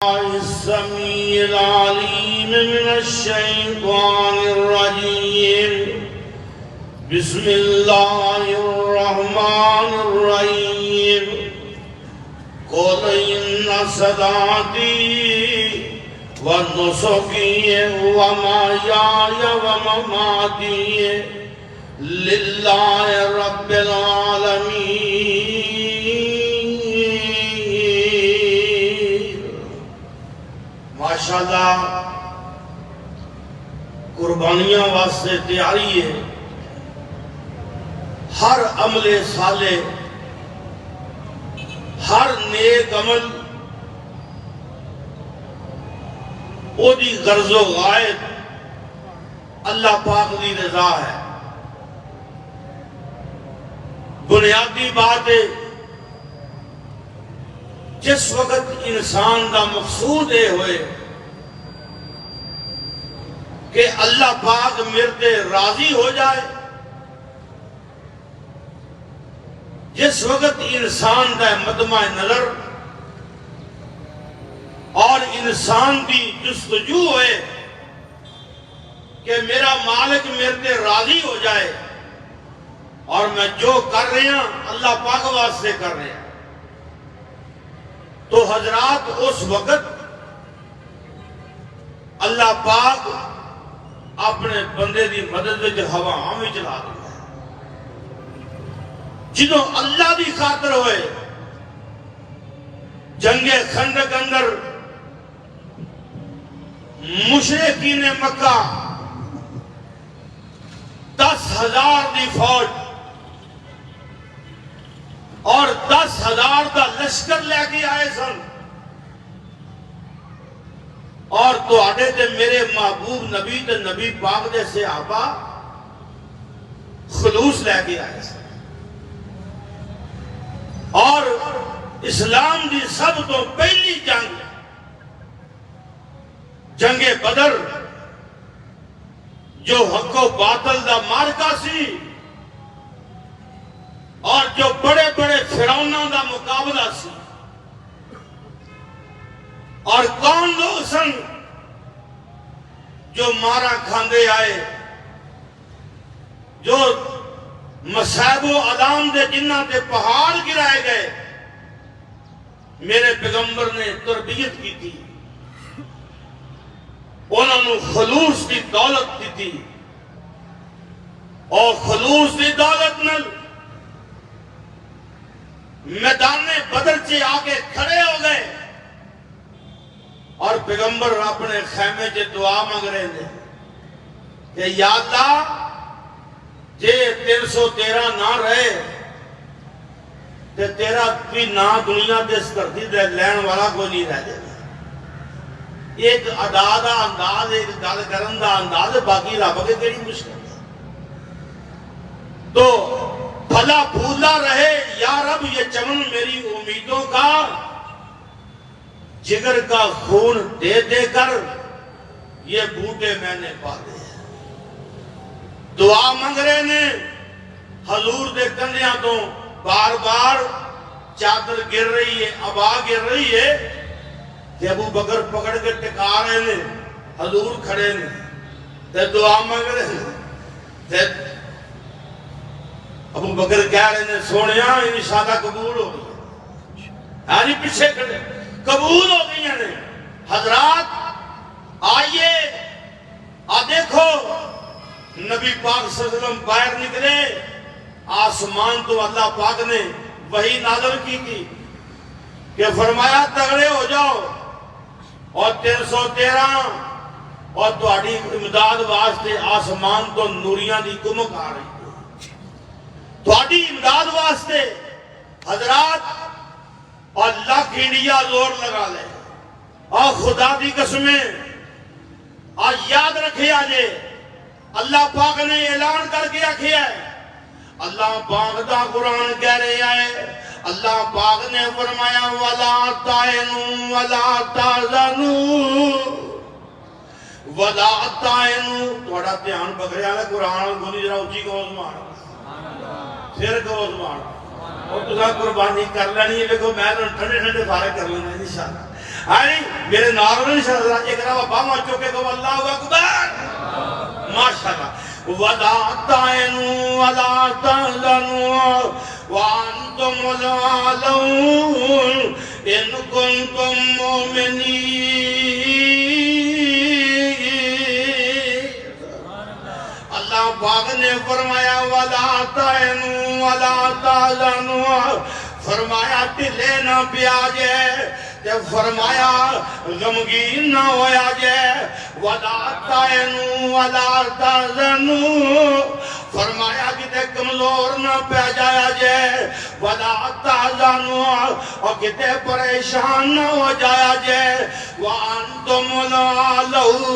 السميع العليم من الشيطان الرجيم بسم الله الرحمن الرحيم قل إن صلاتي ونسكي ومحياي ومماتي لله رب العالمين ماشاءاللہ قربانیاں واسطے تیاری ہے ہر عمل صالح ہر نیک عمل او دی غرض و غائب اللہ پاک دی رضا ہے بنیادی بات ہے جس وقت انسان دا مقصود یہ ہوئے کہ اللہ پاک میرے راضی ہو جائے جس وقت انسان دا مطمع نظر اور انسان دی جستجو ہوئے کہ میرا مالک میرے راضی ہو جائے اور میں جو کر رہے ہیں اللہ پاک واسطے کر رہے ہیں تو حضرات اس وقت اللہ پاک اپنے بندے دی مدد وچ ہواواں وچ چلا دے جدوں اللہ دی خاطر ہوئے جنگ خندق اندر مشرکین مکہ 10,000 دی فوج اور 10,000 کا لشکر لے کے آئے سن اور تو آڑے تے میرے محبوب نبی تے نبی پاک دے صحابہ خلوص لے کے آئے سن اور اسلام دی سب تو پہلی جنگ بدر جو حق و باطل دا مارکا سی اور جو بڑے بڑے فرعوناں دا مقابلہ سی اور کون لوگ سن جو مارا کھاندے آئے جو مصائب و عذاب دے جنہاں تے پہاڑ گرائے گئے میرے پیغمبر نے تربیت کی تھی انہوں نے خلوص کی دولت دی تھی اور خلوص کی دولت نل میدان بدر سے آگے کھڑے ہو گئے اور پیغمبر اپنے خیمے سے دعا مانگ رہے تھے کہ یا اللہ جے 313 نہ رہے تے تیرا کوئی نہ دنیا دے اس دھرتی دے لین والا کوئی نہیں رہ جائے ایک ادا دا انداز ایک گل کرن دا انداز باقی رب کے کیڑی مشکل تو پھلا پھولا رہے یا رب یہ چمن میری امیدوں کا جگر کا خون دے دے کر یہ بوٹے میں نے پا دے دعا مانگ رہے نے حضور دے کندھیاں تو بار بار چادر گر رہی ہے ابا گر رہی ہے کہ ابو بکر پکڑ کے ٹکا رہے نے حضور کھڑے نے تے دعا مانگ رہے نے ابو بکر کہہ رہے ہیں سونیا انشاءاللہ قبول ہو گئی یعنی پیچھے کھڑے قبول ہو گئی ہیں حضرات آئیے دیکھو نبی پاک صلی اللہ علیہ وسلم باہر نکلے آسمان تو اللہ پاک نے وحی نازل کی تھی کہ فرمایا تگڑے ہو جاؤ اور 313 اور تہاڈی امداد واسطے آسمان تو نوریاں دی کمک آ رہی تہاڈی امداد واسطے حضرات اور لاکھ انڈیا زور لگا لے اور خدا دی قسمیں اور یاد رکھے آجے اللہ پاک نے اعلان کر کے رکھے ہے اللہ پاک دا قرآن کہہ رہے آئے اللہ پاک نے فرمایا وَلَا تَعِنُوا وَلَا تَعْزَنُوا وَلَا تَعِنُوا تھوڑا دھیان پکڑیا ہے قرآن گونی جرا اچھی کو مارا پھر کو مارا اور تُسا قربانی کر لینی ہے دیکھو میں ٹھنڈے ٹھنڈے فارغ کر لینا انشاءاللہ میرے نارو نہیں شرط ایک رہا باما چوکے کہ اللہ اکبر ماشاءاللہ وَلَا تَعِنُوا وَلَا تَحْزَنُوا وَأَنْتُمُ الْأَعْلَوْنَ إِن كُنتُم مُّؤْمِنِينَ اللہ پاک نے فرمایا وَلَا تَعِنُوا وَلَا تَحْزَنُوا فرمایا ٹلے نہ پیا جائے جب فرمایا غمگین نہ ہویا جائے وَلَا تَعِنُوا وَلَا تَحْزَنُوا فرمایا کتے کمزور نہ پہ جایا جائے وَلَا تَحْزَنُوا اور کتے پریشان نہ ہو جایا جائے وَأَنْتُمُ الْأَعْلَوْنَ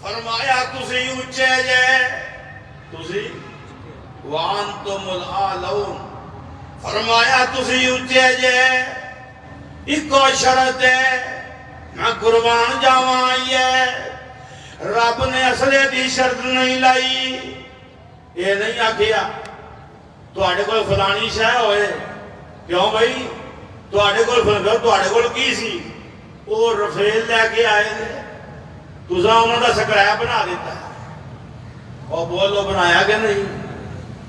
فرمایا تُسی اونچے جائے تُسی وَأَنْتُمُ الْأَعْلَوْنَ فرمایا تُسی اونچے جائے ایک کو شرط ہے میں قربان جاواں آئیے رب نے اصلے دی شرط نہیں لائی یہ نہیں آکھیا تو آڑے کو فلانی شاہ ہوئے کیوں بھائی تو آڑے کو کی سی وہ رفیل لے کے آئے تھے تُسا انہوں نے سکرائب بنا دیتا ہے اور بولو بنایا کہ نہیں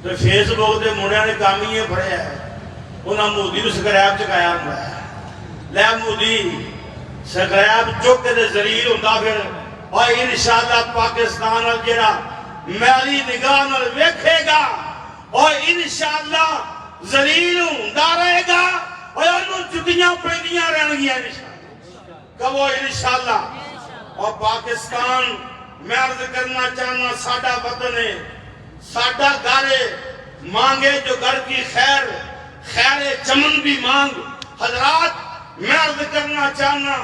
تو فیس بک دے مڑیاں نے کامی یہ پڑھے ہے انہاں مودی کو سکرائب چکایا ہوں ہے لے مودی سکرائب چک کے دے ذریعہ ہوندہ پھر اور انشاءاللہ پاکستان الجرہ میری نگاہ نل ویکھے گا اور انشاءاللہ ذلیل ہوندہ رہے گا اور انہوں جتیاں پہنیاں رہن گیا انشاءاللہ کب وہ انشاءاللہ اور پاکستان میں عرض کرنا چاہنا ساڑھا وطن ہے ساڑھا گھر مانگے جو گھر کی خیر چمن بھی مانگ حضرات میں عرض کرنا چاہنا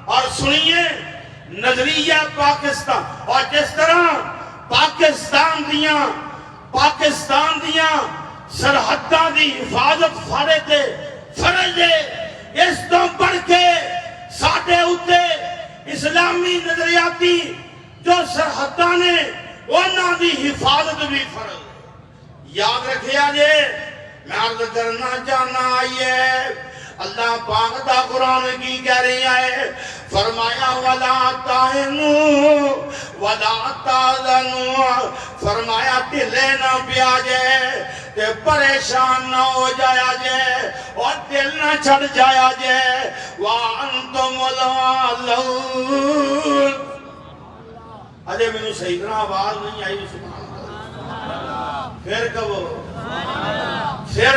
اور سنیے نظریہ پاکستان اور جس طرح پاکستان دیاں سرحدہ دی حفاظت فرض ہے اس تو بڑھ کے ساڑھے ہوتے اسلامی نظریاتی جو سرحدہ نے انہاں دی حفاظت بھی فرض ہے یاد رکھے آجے میں عرض کرنا چاہنا آئیے اللہ پاک دا قرآن کی کہہ رہی ہے فرمایا وَلَا تَعِنُوا وَلَا تَحْزَنُوا فرمایا ٹلے نہ پیا جائے تے پریشان نہ ہو جایا جائے اور دل نہ چھڑ جایا جائے وَأَنْتُمُ الْأَعْلَوْنَ اجے میں نے صحیح طرح آواز نہیں آئی سبحان اللہ پھر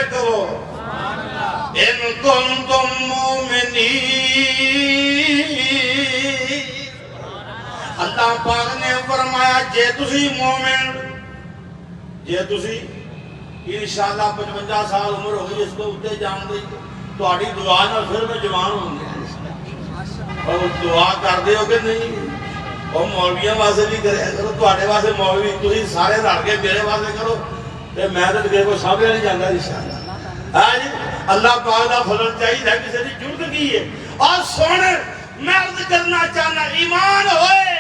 کہو ان کنتم مومنین اللہ پاک نے فرمایا جے تسی مومن جے تسی انشاءاللہ 55 سال عمر ہوگی اس کو اتے جان دے تو آڑی دعا نہ پھر میں جوان ہوں گے اور دعا کر دے ہو کہ نہیں اور مولویاں واسے بھی کرے کرو تو آڑے واسے مولوی تسی سارے رڑ کے میرے واسے کرو تے میں تو کسی کو سامنے نہیں جانا انشاءاللہ اللہ پاک دا فضل چاہیے ہے کسی نے جرد کی ہے اور سونے میں عرض کرنا چاہنا ایمان ہوئے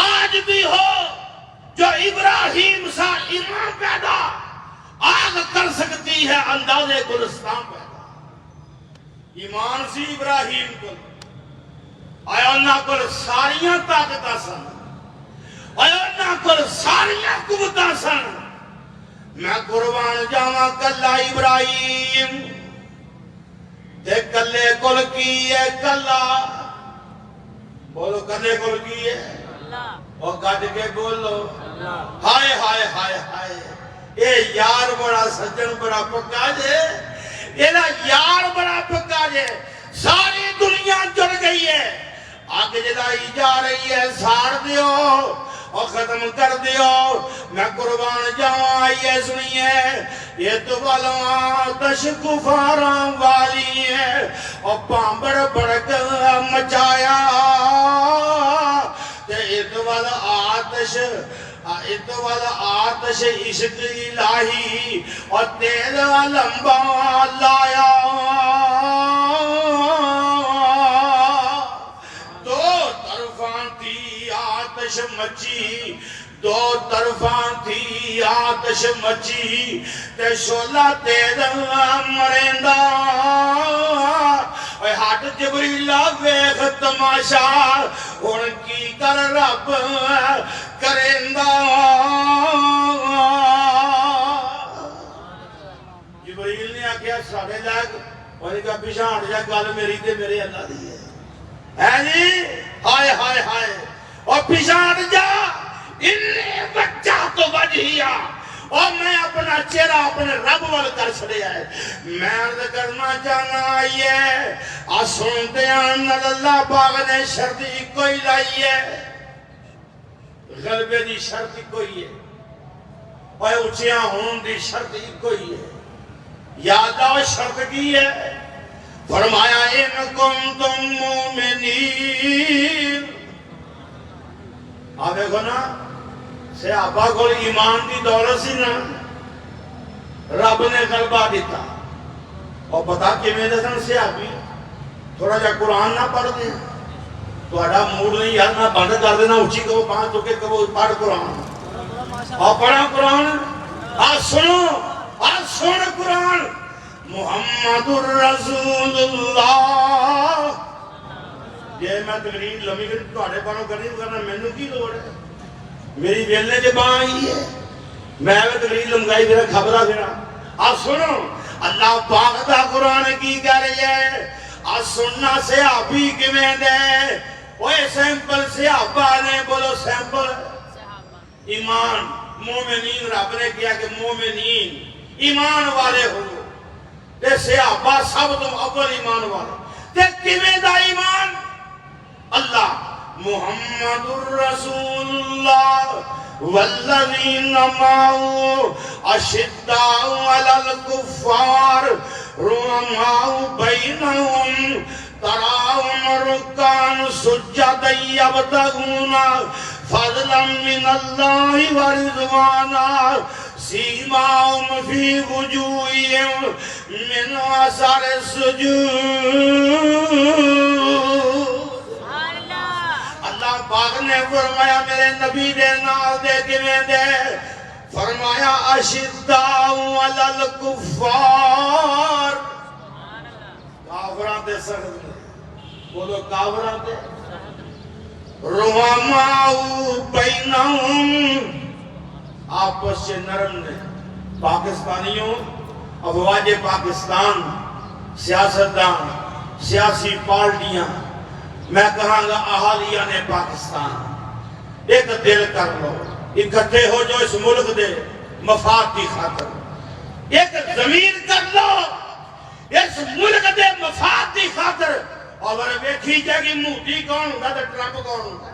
آج بھی ہو جو ابراہیم سا ایمان پیدا آگ کر سکتی ہے اندازے گلستان پیدا ایمان سی ابراہیم کو آیانا کو ساریاں طاقتہ سن آیانا کو ساریاں قوتہ سن میں قربان جاواں کلا ابراہیم تے کلے کل کی ہے کلا بولو کلے کل کی ہے اور کٹ کے بولو ہائے ہائے ہائے ہائے اے یار بڑا سجن بڑا پکا جے اینا یار بڑا پکا جے ساری دنیا جڑ گئی ہے آگے جدائی جا رہی ہے ساڑ دیو اور ختم کر دیو میں قربان جاؤں آئیے سنیے یہ تو والا آتش کفاراں والی ہے اور پامبڑ بڑک مچایا یہ تو والا آتش عشق الہی اور تیرا لمبا لایا مچی دو طرفاں تھی آتش مچی تے شولا تیز مریندا اے ہٹ جبریل ویکھ تماشا ہن کی کر رب کریندا جبریل نے آکھیا ساڈے لائق اور کہا پیچھے ہٹ جا گل میری تے میرے اللہ دی ہے جی ہائے ہائے ہائے اور پیچھے ہٹ جا انہیں بچہ تو وجہیا اور میں اپنا چہرہ اپنے رب وال کر چھڑیا ہے میں عرض کرنا چاہنا آئی ہے سنتے ہیں اللہ پاک نے شرطی کوئی لائی ہے غلبے دی شرطی کوئی ہے اور اچھیاں ہون دی شرطی کوئی ہے یاد آو شرط کی ہے فرمایا ان کنتم مومنین آپ دیکھو نا صحابہ کو ایمان دی دولت سی نا رب نے غلبہ دیتا اور بتا کہ میں دسن صحابی تھوڑا جا قرآن نہ پڑھ دیں تو اڈا موڈ نہیں یار نہ بند کر دینا اچھی کہو پانچ تو کہ کہو پڑھ قرآن اور پڑھا قرآن آج سنو آج سن قرآن محمد الرسول اللہ یہ میں تقریر لمحی کر تو آڑے پانوں کرنی کرنا میں نے کی لوڑ ہے میری ویلنے کے باں آئی ہے میں تقریر لمگائی میرا خبرہ پھرا آپ سنو اللہ پاک دا قرآن کی کہہ رہی ہے آپ سننا سے آبی کی میں دے وہ سیمپل سے آبا نے بولو سیمپل ایمان مومنین رب نے کیا کہ مومنین ایمان والے ہو تے صحابہ سب تم اول ایمان والے تے کیویں دا ایمان اللہ محمد الرسول اللہ والذین معه اشداء علی الکفار رحماء بینہم تراہم رکعا سجدا یبتغون فضلا من اللہ ورضوانا سیماہم فی وجوہہم من اثر السجود اللہ پاک نے فرمایا میرے نبی دے نال دے کیویں دے فرمایا اشداء علی الکفار کافراں تے سخت بولو کافراں تے رحماء بینہم آپس سے نرم نے پاکستانیوں افواج پاکستان سیاستدان سیاسی پارٹیاں میں کہاں گا اہالیہ نے پاکستان ایک دل کر لو اکٹھے ہو جو اس ملک دے مفاد کی خاطر ایک ضمیر کر لو اس ملک دے مفاد کی خاطر اور ویکھی جائے گی موٹی کون ہوگا تو ٹرمپ کون ہوگا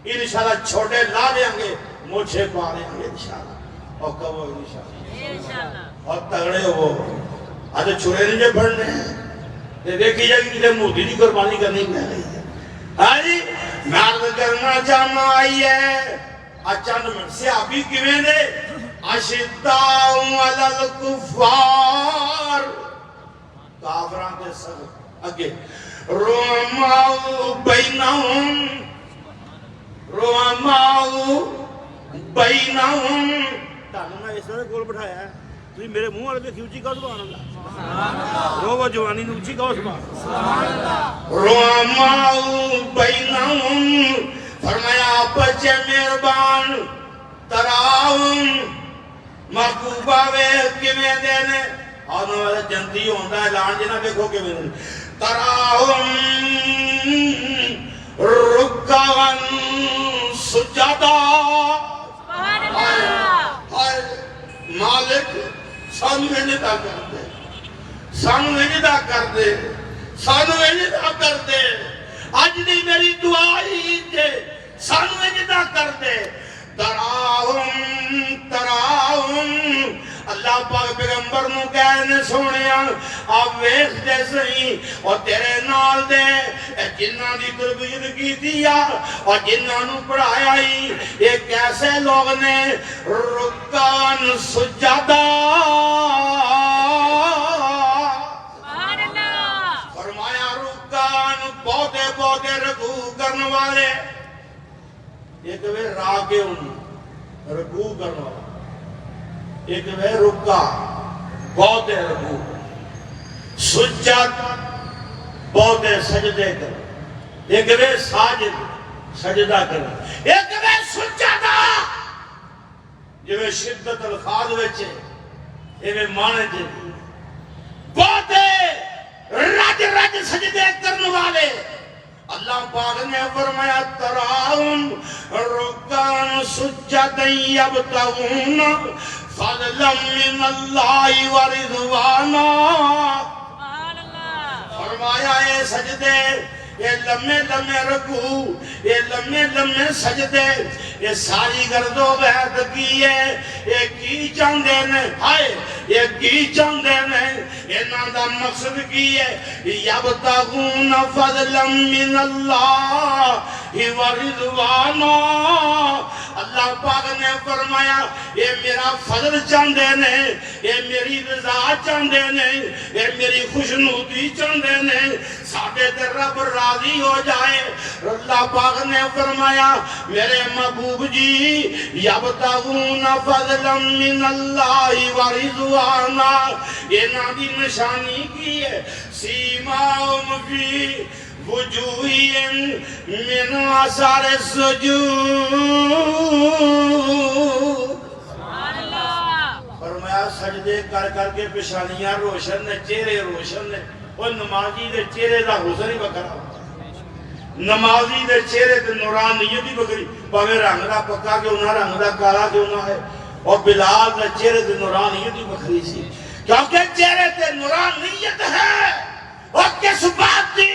انشاءاللہ چھوٹے لا دیں گے مجھے پا دیں گے انشاءاللہ اور کبھو انشاءاللہ اور تگڑے ہو آج چھوڑے نہیں جو پڑھنے ہیں دیکھی جائے گی کہ موٹی کی قربانی کرنی پہ رہی ہے ہاں جی میں عرض کرنا چاہنا آئی ہے اچھا نمبر سے آبی کیویں دے اشداء علی الکفار کافران دے سب اگے رحماء بینہم رحماء بینہم تانا میں اس طرح گول بٹھایا ہے تو میرے منہ والے دیکھی اچھی کہو سبحان اللہ رو وہ جوانی نے اچھی کہو سبحان اللہ رحماء بینہم فرمایا بچے مہربان تراہم محبوبہ وے کیویں دینے اور جنتی ہوندہ اعلان جنہ دیکھو کیویں دینے تراہم رکعا سجدا مالک سانو وجدہ کر دے سانو وجدہ کر دے سانو وجدہ کر دے آج دی میری دعائی دے سانو وجدہ کر دے تراہم تراہم اللہ پاک پیغمبر نو کہنے سونیا آپ ویخ دے سہی اور تیرے نال دے جنہ دی تربیت کی دیا اور جنہ نو پڑھایا ہی یہ کیسے لوگ نے رکان سجدہ فرمایا رکان بہتے بہتے رکوع کرنے والے ایک وے راکے ان رکوع کرنے والے ایک وہ رکا بہت رکوع، سجد بہت سجدے کر، ایک وہ ساجد سجدہ کر، ایک وہ سجدہ جو شدت الفاظ وچے ایویں مانے جے بہت رج رج سجدے کرنے والے اللہ پاک نے فرمایا تراہم رکعن سجدن یبتغون فضلا من اللہ ورضوانا، فرمایا اے سجدے، یہ لمحے لمحے رکوع، یہ لمحے لمحے سجدے، یہ ساری گرد و بیعت کی ہے، یہ کی چاندے نے، ہائے یہ کی چاندے نے، یہ نادا مقصد کی ہے، یبتغون فضلا من اللہ ورضوانا، اللہ پاک نے فرمایا یہ میرا فضل چاندے نے، یہ میری رضا چاندے نے، یہ میری خوشنودی چاندے نے، ساڑھے در رب راضی ہو جائے۔ اللہ پاک نے فرمایا میرے محبوب جی یبتغون فضلا من اللہ ورضوانا، یہ نادی نشانی کی ہے، سیماہم فی وجوہہم من اثر السجود، فرمایا سجدے کر کر کے پیشانیاں روشن نے، چہرے روشن نے، اور نمازی دے چہرے دا حسن ہی بکرا ہوتا ہے، نمازی دے چہرے دے نورانیت ہی بکری، پاوے رنگ دا پکا کیوں نہ، رنگ دا کالا کیوں نہ ہے، اور بلال دے چہرے دے نورانیت ہی بکری سی، کیونکہ چہرے دے نورانیت ہے، اور کس بات دی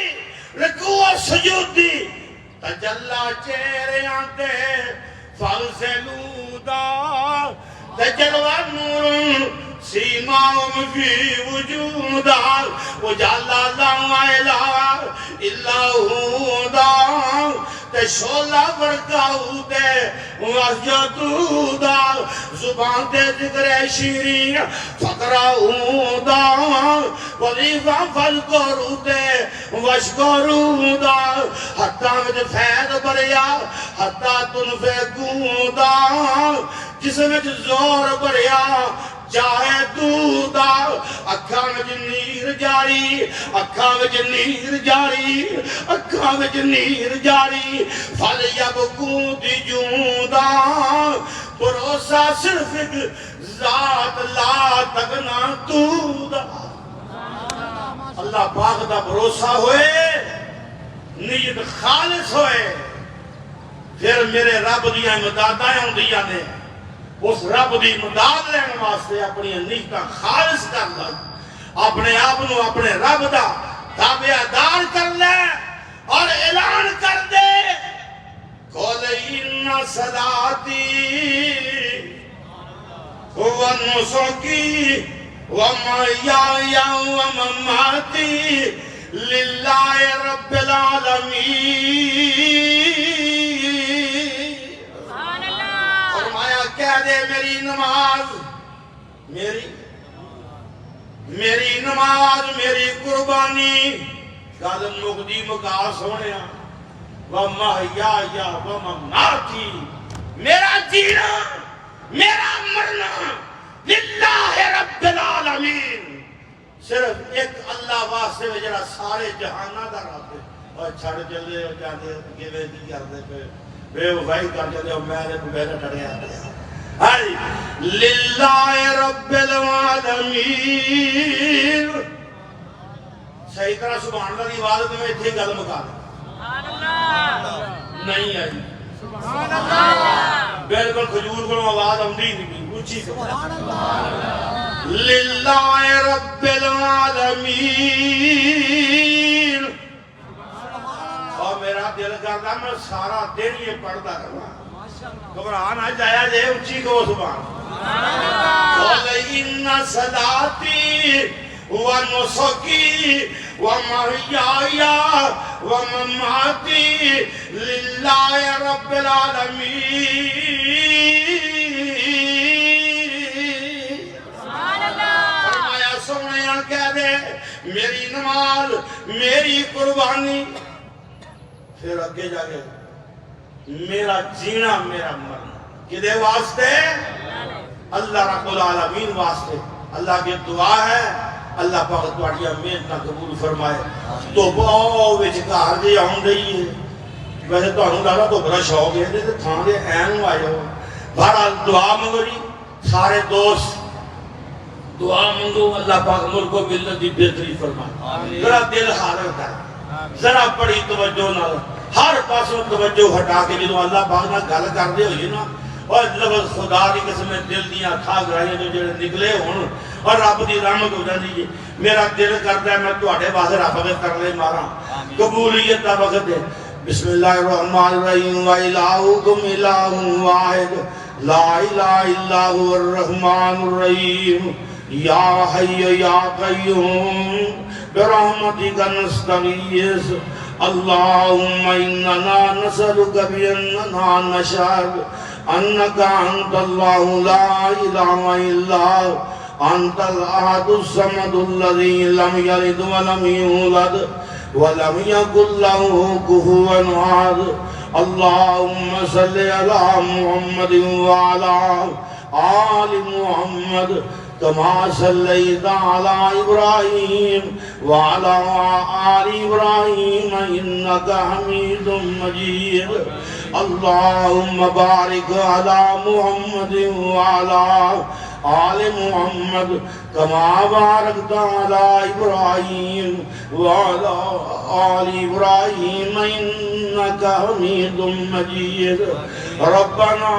رکوع و سجود دی تجلا چہرے آنتے فغسلودا تجلوہ نور سیماہم فی وجودا وجعل لا الہ الا ہوا شولا ورکاؤ دے وسجدودا زبان دے ذکر شیرین فقراؤ دا وظیفہ فالکورو دے وشکورو دا حتیٰ میں فید بریا حتیٰ تنفقو دا جس میں زور بریا چاہے تو دا اکھاں وچ نیر جاری، اکھاں وچ نیر جاری، اکھاں وچ نیر جاری، پھل یبکوں دی جوندا بھروسہ صرف ایک ذات لا تگنا تو دا، اللہ پاک دا بھروسہ ہوئے، نیت خالص ہوئے، پھر میرے رب دیاں امدادائیں ہوندیاں نے، اس رب دی امداد لینے واسطے اپنی نیتاں خالص کر لیں، اپنے آپنوں اپنے رب دا تابعدار کر لے اور اعلان کر دے قُلْ إِنَّ صَلَاتِي وَنُسُكِي وَمَحْيَايَ وَمَمَاتِي لِلَّهِ رَبِّ الْعَالَمِينَ، کہہ دے میری نماز، میری نماز، میری قربانی، گل مقدی مکا سونیا، وَمَحْيَايَ وَمَمَاتِي، میرا جینا، میرا مرنا، للہ رب العالمین، صرف ایک اللہ واسطے میں جرا سارے جہانہ دا رب ہے، اور چھڑ چلے اور جاندے گوے کی کردے پہ بے وفائی کر جاندے اور میرے کو بیٹا ٹڑے آتے ہیں، للہ رب العالمین، صحیح طرح سبحان اللہ کی عبادت میں اتھے گل مکا نہیں آئی، بالکل کھجور کو آواز آمدی نہیں، اچھی للہ رب العالمین، اور میرا دل کرتا میں سارا دن یہ پڑھتا رہا، گھبران آج آیا جائے اچھی کو سبحان قُلْ إِنَّ صَلَاتِي وَنُسُكِي وَمَحْيَايَ وَمَمَاتِي لِلَّهِ رَبِّ الْعَالَمِينَ، فرمایا سونیا کہہ دے میری نماز، میری قربانی، پھر اگے جا گئے میرا جینا، میرا مرنا، کدے واسطے؟ اللہ رب العالمین واسطے اللہ کی دعا ہے اللہ پاک تواڈیاں محنتاں قبول فرمائے تو بہت وچ گھر جے آن رہی ہے ویسے تانوں لگدا تو بڑا شوق ہے تے تھاں دے این آئے ہو بہرحال دعا منگو جی سارے دوست دعا منگو اللہ پاک ملک و ملت دی بہتری فرمائے ذرا دل حاضر کر ذرا بڑی توجہ نال ہر پاسوں توجہ ہٹا کے جدوں اللہ پاک نال گل کردے ہوئے نا اور لفظ خدا دی قسم دل دیاں کھا گرائیاں جو جڑے نکلے ہون اور رب دی رحمت ہو جاندی ہے میرا دل کرتا ہے میں تواڈے واسطے رب دے ترلے ماراں قبولیت دا وقت ہے بسم اللہ الرحمن الرحیم و الہکم الہ واحد لا الہ الا هو الرحمن الرحیم یا حی یا قیوم برحمتک نستغیث اللہم اننا نسألک باننا نشہد انک انت اللہ لا الہ الا انت الاحد الصمد الذی لم یلد ولم یولد ولم یکن له کفوا احد اللہم صلی علی محمد وعلی آل محمد كما صليت على إبراهيم وعلى آل إبراهيم إنك حميد مجيد اللهم بارك على محمد وعلى آل محمد كما باركت على إبراهيم وعلى آل إبراهيم إنك حميد مجيد ربنا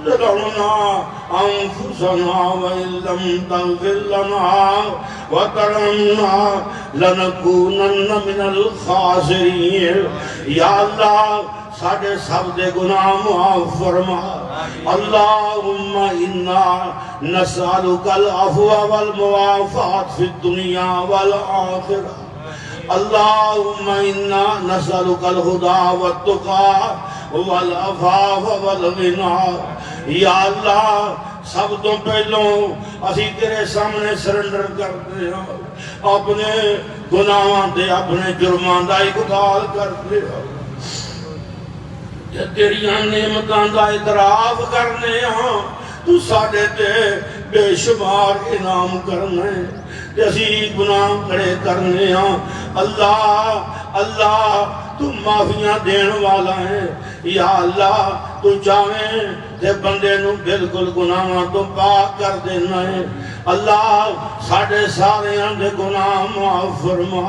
ظلمنا أنفسنا وإن لم تغفر لنا وترحمنا لنكونن من الخاسرين یا اللہ ساڑھے سب دے گناہ معاف فرما اللہم انا نسألک العفو والمعافات فی الدنیا والآخرہ اللہم انا نسألک الہدى والتقى والعفاف والغنى یا اللہ سب تو پہلوں اسی تیرے سامنے سرنڈر کرتے ہیں اپنے گناہاں دے اپنے جرمان دا اقبال کرتے ہیں تیریاں نعمتاں دا اعتراف کرنے ہاں تو ساڑے تے بے شمار انعام کرنے تے اسی گناہ کھڑے کرنے ہاں اللہ تو معافیاں دین والا ہے یا اللہ تو چاہیں تے بندے نو بالکل گناہاں تو پاک کر دینا ہے اللہ ساڑے سارے دے گناہ معاف فرما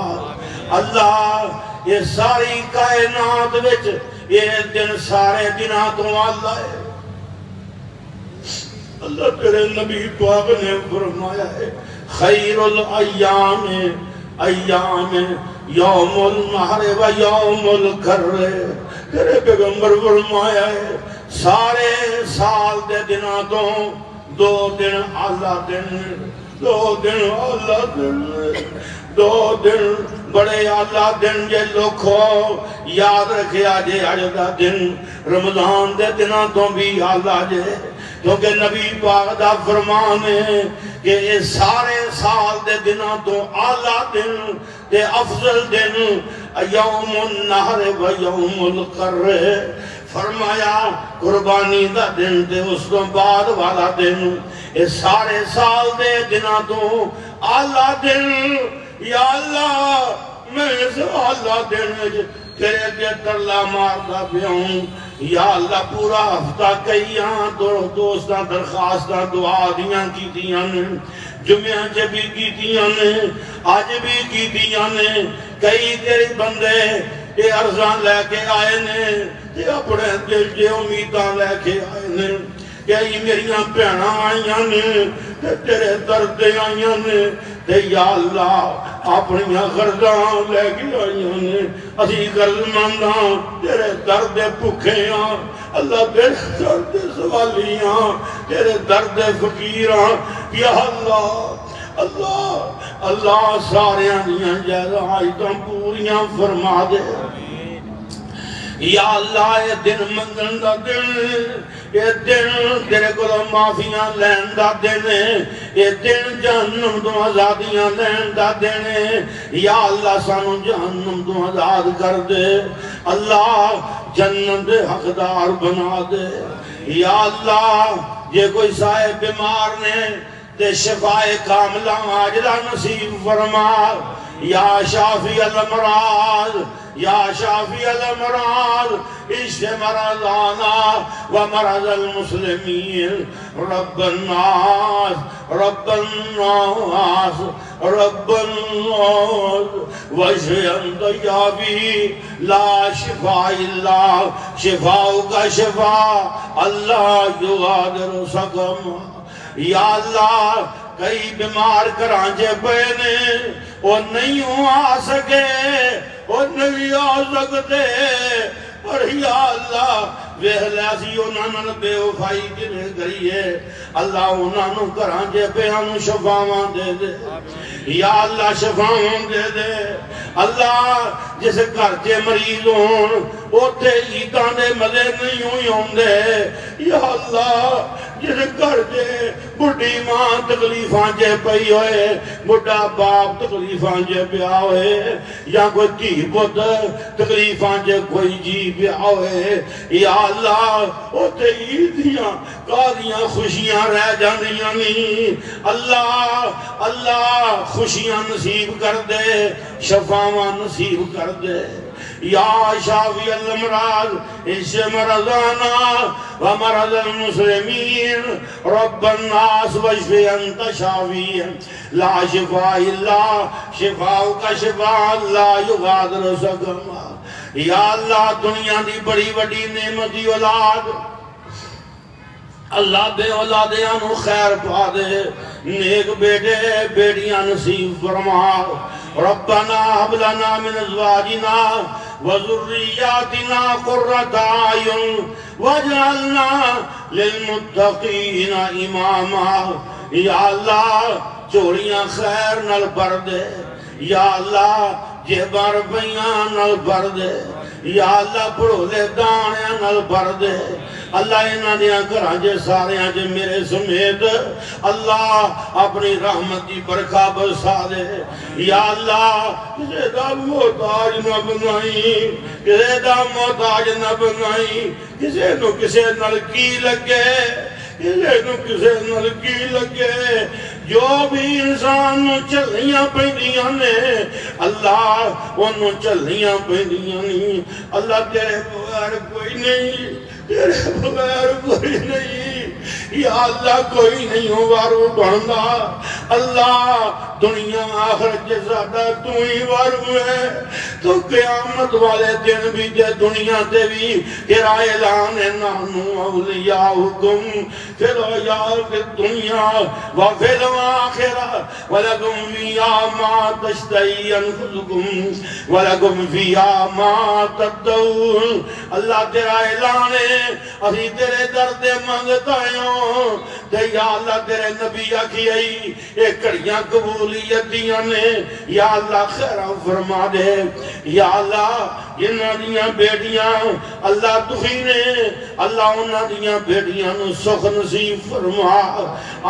اللہ یہ ساری کائنات وچ یہ دن سارے دنوں تو اللہ ہے اللہ تیرے نبی پاک نے فرمایا ہے خیر الایام ایام یوم النحر و یوم الکر تیرے پیغمبر فرمایا ہے سارے سال دے دنوں تو دو دن اللہ دن دو دن اللہ دن دو دن بڑے اللہ دن جے لوکھو یاد رکھے آجے آجدہ دن رمضان دے دنوں تو بھی اللہ جے کیونکہ نبی پاک دا فرمان ہے کہ یہ سارے سال دے دنوں تو اعلیٰ دن تے افضل دن یوم النحر و یوم القر فرمایا قربانی دا دن تے اس کو بعد والا دن یہ سارے سال دے دنوں تو اعلیٰ دن یا اللہ میں اس اعلیٰ دن تیرے کے ترلا مارتا پیوں یا اللہ پورا ہفتہ کئیاں دوستاں درخواستاں دعا دیاں کی دیاں نے جمعہ جب بھی کی دیاں نے آج بھی کی دیاں نے کئی تیرے بندے یہ عرضاں لے کے آئے نے یہ اپنے دل کے امیداں لے کے آئے نے کہ یہ میریاں پہنا آئیاں نے تیرے درد آئیاں نے تے یا اللہ اپنی غرضاں لے کے آئیاں نے اسی غرض منداں تیرے درد بھکھے ہاں اللہ تیرے درد سوالیاں تیرے درد فقیراں یا اللہ اللہ سارے دیاں جیسا آیتاں پوریاں فرما دے یا اللہ یہ دن منگن دا دن یہ دن تیرے کو معافیاں لین دا دن یہ دن جہنم تو آزادیاں لین دا دن یا اللہ سانو جہنم تو آزاد کر دے اللہ جنت حقدار بنا دے یا اللہ جے کوئی صاحب بیمار نے تے شفائے کاملہ عاجلہ نصیب فرما یا شافی الامراض یا شافی الامراض اشف مرضانا ومرض المسلمین رب الناس رب الناس رب الناس واشف انت شافی لا شفاء الا شفاء کا شفاء اللہ یغادر سقم یا اللہ کئی بیمار کرانچے پہنے وہ نہیں آ سکے وہ نہیں آ سکتے پر یا اللہ ویہلیسی انہوں بے وفائی جنہیں کری ہے اللہ انہوں کرانچے پہنوں شفاواں دے دے یا اللہ شفاواں دے دے اللہ جسے کرچے مریض ہون اوتے عیداں دے مزے نہیں ہوئی ہوں دے یا اللہ جسے کرچے بڑی ماں تکلیفاں جے پئی ہوئے بڑا باپ تکلیفاں جے پیا ہوئے یا کوئی تھی پت تکلیفاں جے کوئی جی پیا ہوئے یا اللہ اوتے عیدیاں قاضیاں خوشیاں رہ جاندیاں نہیں اللہ اللہ خوشیاں نصیب کر دے شفاواں نصیب کر دے یا شافی الامراض اشف مرضانا ومرض المسلمین رب الناس واشف انت شافی لا شفاء الا شفاء کا شفاء لا یغادر سقما یا اللہ دنیا دی بڑی بڑی نعمتی اولاد اللہ دے اولادیاں نو خیر پا دے نیک بیٹے بیٹیاں نصیب فرما ربنا هب لنا من ازواجنا وذرياتنا قرة اعين واجعلنا للمتقين اماما یا اللہ چوریاں خیر نال بھر دے یا اللہ جیباں روپیاں نال بھر دے یا اللہ پڑھولے دانیاں نال بھر دے اللہ انہاں دیاں گھراں جے ساریاں جے میرے سمیت اللہ اپنی رحمت دی برکھا برسا دے یا اللہ کسے دا محتاج نہ بنائی کسے دا محتاج نہ بنائی کسے نو کسے نال کی لگے کسے نو کسے نال کی لگے جو بھی انسان نو چلنیاں پہنیاں نے اللہ انہوں چلنیاں پہنیاں نہیں اللہ تیرے بغیر کوئی نہیں تیرے بغیر کوئی نہیں یا اللہ کوئی نہیں ہو وارو بڑھنا اللہ دنیا آخرت جزادہ تو ہی وارو ہے تو قیامت والے دن بھی دے دنیا تے بھی تیرا اعلان ہے نانو اولیاؤکم فی الحیات الدنیا وفی الآخرہ وَلَكُمْ فِيهَا مَا تَشْتَهِي أَنفُسُكُمْ وَلَكُمْ فِيهَا مَا تَدَّعُونَ اللہ تیرا اعلان ہے ابھی تیرے درد منگتا ہوں تے یا اللہ تیرے نبی آکھی آئی ایک کڑیاں قبولیت دیاں نے یا اللہ خیرہ فرما دے یا اللہ جنہ دیاں بیٹیاں اللہ تخینے اللہ انہ دیاں بیٹیاں نو سخ نصیب فرما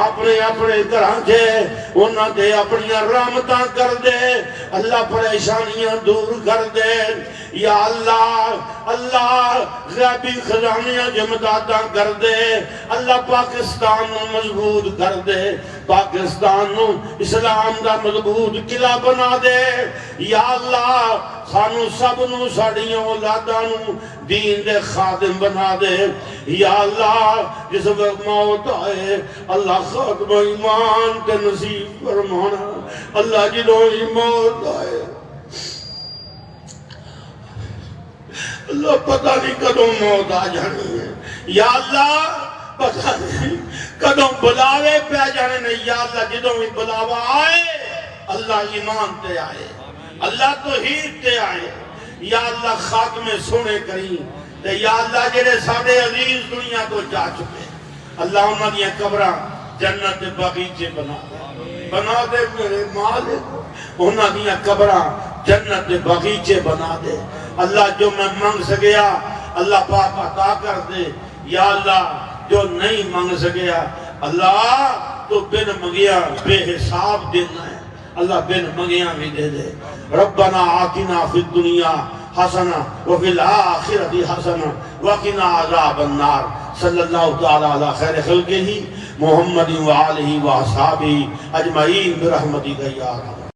اپنے اپنے گھراں جے انہ دے اپنی رحمتاں کر دے اللہ پریشانیاں دور کر دے یا اللہ اللہ غیبی خزانیاں جمداداں کر دے اللہ پاکستان نو مضبوط کر دے پاکستان نو اسلام دا مضبوط قلعہ بنا دے یا اللہ سانو سب نو ساڑیاں اولاداں نو دین دے خادم بنا دے یا اللہ جس وقت موت آئے اللہ خاتم ایمان تے نصیب فرمانا اللہ جنہوں ہی موت آئے اللہ پتہ نہیں کدوں موت آ جانی ہے یا اللہ پتہ نہیں کدوں بلاوے پہ جانے نہیں یا اللہ جدوں بھی بلاوہ آئے اللہ ایمان تے آئے اللہ توحید تے آئے یا اللہ خاتمے سونے کریں تے یا اللہ جڑے ساڑے عزیز دنیا تو جا چکے اللہ انہوں نے قبرہ جنت باغیچے بنا دے میرے مالک انہوں نے قبرہ جنت باغیچے بنا دے اللہ جو میں منگ سکیا اللہ پاک عطا کر دے یا اللہ جو نہیں منگ سکیا اللہ تو بن مگیا بے حساب دینا ہے اللہ بن مگیا بھی دے دے ربنا آتنا فی الدنیا حسنہ وفی الآخرت حسنہ وقنا عذاب النار صلی اللہ تعالی علی خیر خلقہ محمد و آلہ و اصحابہ اجمعین برحمتک یا ارحم